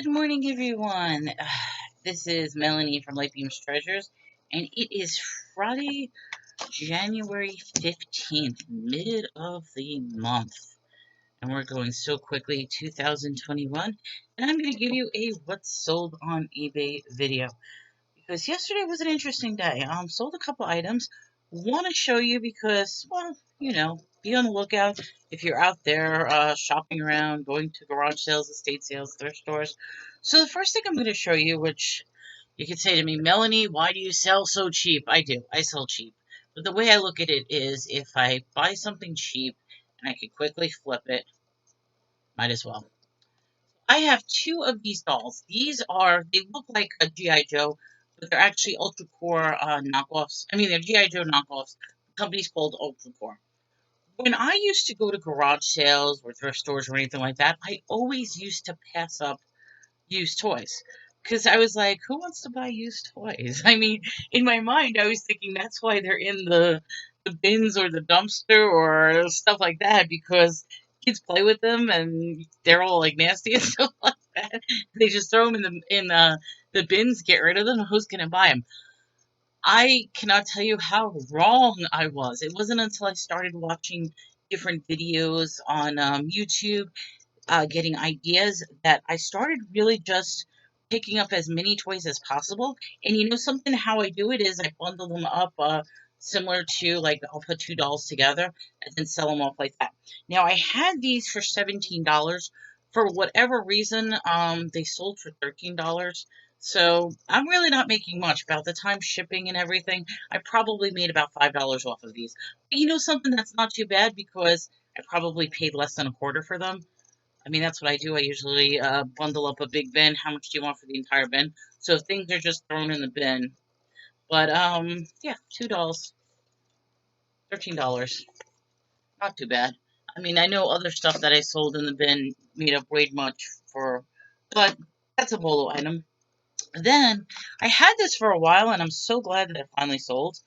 Good morning, everyone. This is Melanie from Lightbeam's Treasures, and it is Friday, January 15th, mid of the month. And we're going so quickly, 2021. And I'm going to give you a What's Sold on eBay video. Because yesterday was an interesting day. Sold a couple items. Want to show you because, well, be on the lookout if you're out there shopping around, going to garage sales, estate sales, thrift stores. So the first thing I'm going to show you, which you could say to me, Melanie, why do you sell so cheap? I do. I sell cheap. But the way I look at it is if I buy something cheap and I can quickly flip it, might as well. I have two of these dolls. They look like a G.I. Joe, but they're actually Ultra Core knockoffs. I mean, they're G.I. Joe knockoffs. The company's called Ultra Core. When I used to go to garage sales or thrift stores or anything like that, I always used to pass up used toys. Because I was like, who wants to buy used toys? I mean, in my mind, I was thinking that's why they're in the bins or the dumpster or stuff like that, because kids play with them and they're all like nasty and stuff like that. They just throw them in the bins, get rid of them. Who's going to buy them? I cannot tell you how wrong I was. It wasn't until I started watching different videos on YouTube, getting ideas, that I started really just picking up as many toys as possible. And something, how I do it is I bundle them up, similar to like I'll put two dolls together and then sell them off like that. Now I had these for $17. For whatever reason, they sold for $13. So I'm really not making much. About the time shipping and everything, I probably made about $5 off of these. But something that's not too bad because I probably paid less than a quarter for them. I mean, that's what I do. I usually bundle up a big bin. How much do you want for the entire bin? So if things are just thrown in the bin. But yeah, $2, $13, not too bad. I mean, I know other stuff that I sold in the bin made up way much for, but that's a bolo item. Then I had this for a while, and I'm so glad that it finally sold.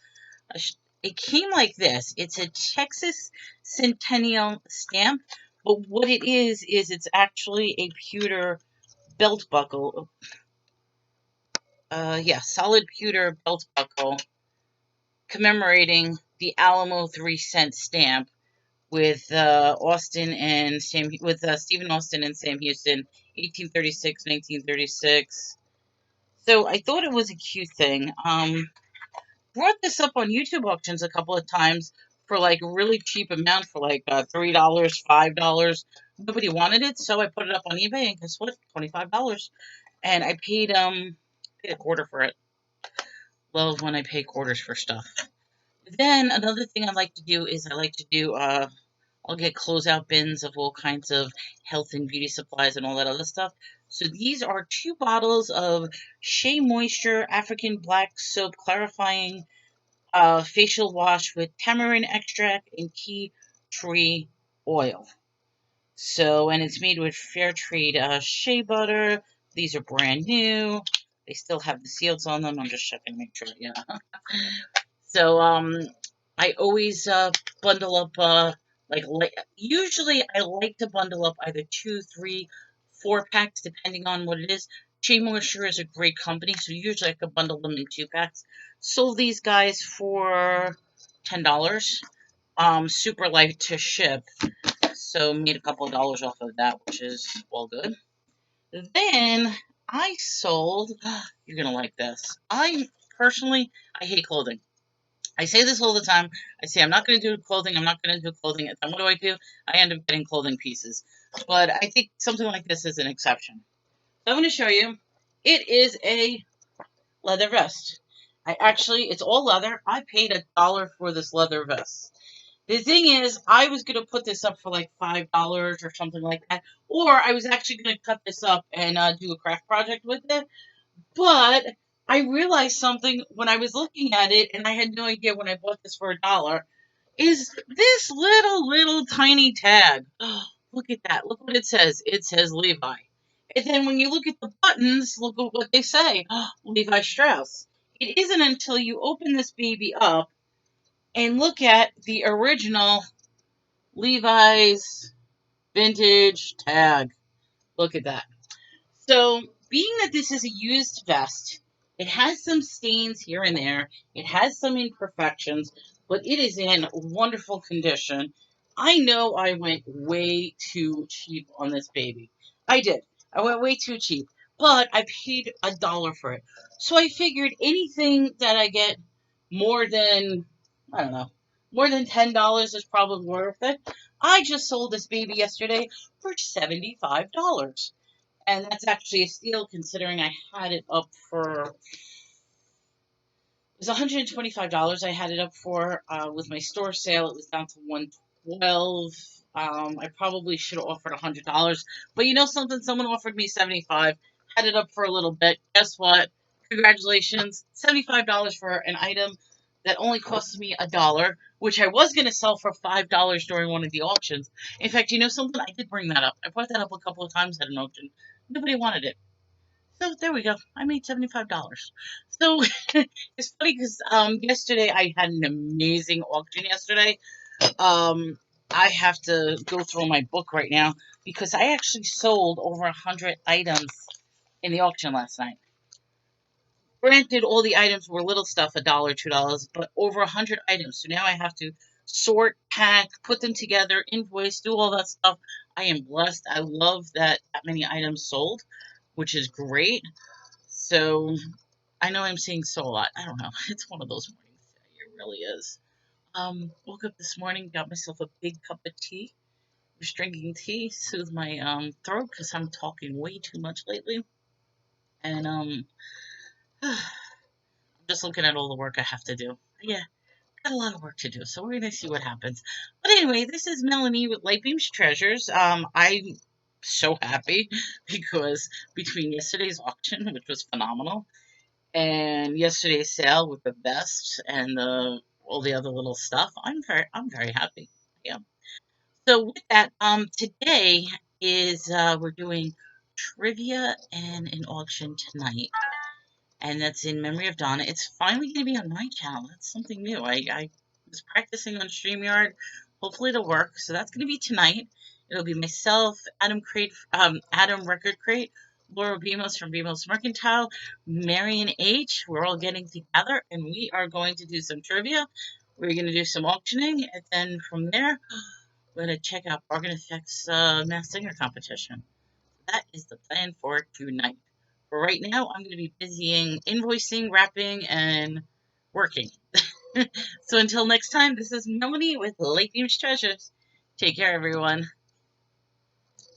It came like this. It's a Texas Centennial stamp, but what it is it's actually a pewter belt buckle. Yeah, solid pewter belt buckle commemorating the Alamo 3-cent stamp with Stephen Austin and Sam Houston, 1836, 1936. So I thought it was a cute thing. Brought this up on YouTube auctions a couple of times for like a really cheap amount, for like $3, $5. Nobody wanted it, so I put it up on eBay, and guess what? $25. And I paid a quarter for it. Love when I pay quarters for stuff. Then another thing I like to do is I'll get closeout bins of all kinds of health and beauty supplies and all that other stuff. So these are two bottles of Shea Moisture African Black Soap Clarifying Facial Wash with tamarind extract and tea tree oil. So, and it's made with fair trade shea butter. These are brand new. They still have the seals on them. I'm just checking to make sure. Yeah. So, I always bundle up usually I like to bundle up either 2, 3, 4 packs depending on what it is. Shea Moisture is a great company, so usually I could bundle them in 2 packs. Sold these guys for $10. Super light to ship, so made a couple of dollars off of that, which is all good. Then I sold. You're gonna like this. I hate clothing. I say this all the time. I say I'm not going to do clothing. I'm not going to do clothing. And then what do? I end up getting clothing pieces. But I think something like this is an exception. So I'm going to show you. It is a leather vest. It's all leather. I paid $1 for this leather vest. The thing is, I was going to put this up for like $5 or something like that. Or I was actually going to cut this up and do a craft project with it. But I realized something when I was looking at it, and I had no idea when I bought this for $1, is this little tiny tag. Look at that. Look what it says. It says Levi. And then when you look at the buttons, look at what they say. Levi Strauss. It isn't until you open this baby up and look at the original Levi's vintage tag. Look at that. So, being that this is a used vest, it has some stains here and there, it has some imperfections, but it is in wonderful condition. I know I went way too cheap on this baby. I did. I went way too cheap, but I paid $1 for it. So I figured anything that I get more than, I don't know, more than $10 is probably worth it. I just sold this baby yesterday for $75. And that's actually a steal considering I had it up for it was $125. I had it up for with my store sale. It was down to 112. I probably should have offered $100, but you know something? Someone offered me 75. Had it up for a little bit. Guess what? Congratulations, $75 for an item that only cost me $1, which I was going to sell for $5 during one of the auctions. In fact, you know something? I did bring that up. I brought that up a couple of times at an auction. Nobody wanted it. So there we go. I made $75. So it's funny because yesterday I had an amazing auction yesterday. I have to go through my book right now because I actually sold over 100 items in the auction last night. Granted, all the items were little stuff, $1, $2, but over 100 items. So now I have to sort, pack, put them together, invoice, do all that stuff. I am blessed. I love that many items sold, which is great. So I know I'm saying so a lot. I don't know. It's one of those mornings. It really is. Woke up this morning, got myself a big cup of tea. Was drinking tea, soothe my throat because I'm talking way too much lately. And I'm just looking at all the work I have to do. Yeah, got a lot of work to do, so we're gonna see what happens. But anyway, this is Melanie with Lightbeam's Treasures. I'm so happy because between yesterday's auction, which was phenomenal, and yesterday's sale with the vest and all the other little stuff, I'm very happy. Yeah. So with that, today is we're doing trivia and an auction tonight, and that's in memory of Donna. It's finally going to be on my channel. That's something new. I was practicing on StreamYard. Hopefully it'll work. So that's going to be tonight. It'll be myself, Adam Record Crate, Laura Bemos from Bemos Mercantile, Marion H. We're all getting together, and we are going to do some trivia. We're going to do some auctioning, and then from there, we're going to check out Bargain Effects Mass Singer competition. That is the plan for tonight. For right now, I'm going to be busying invoicing, wrapping, and working. So until next time, this is Melanie with Lake Beach Treasures. Take care, everyone.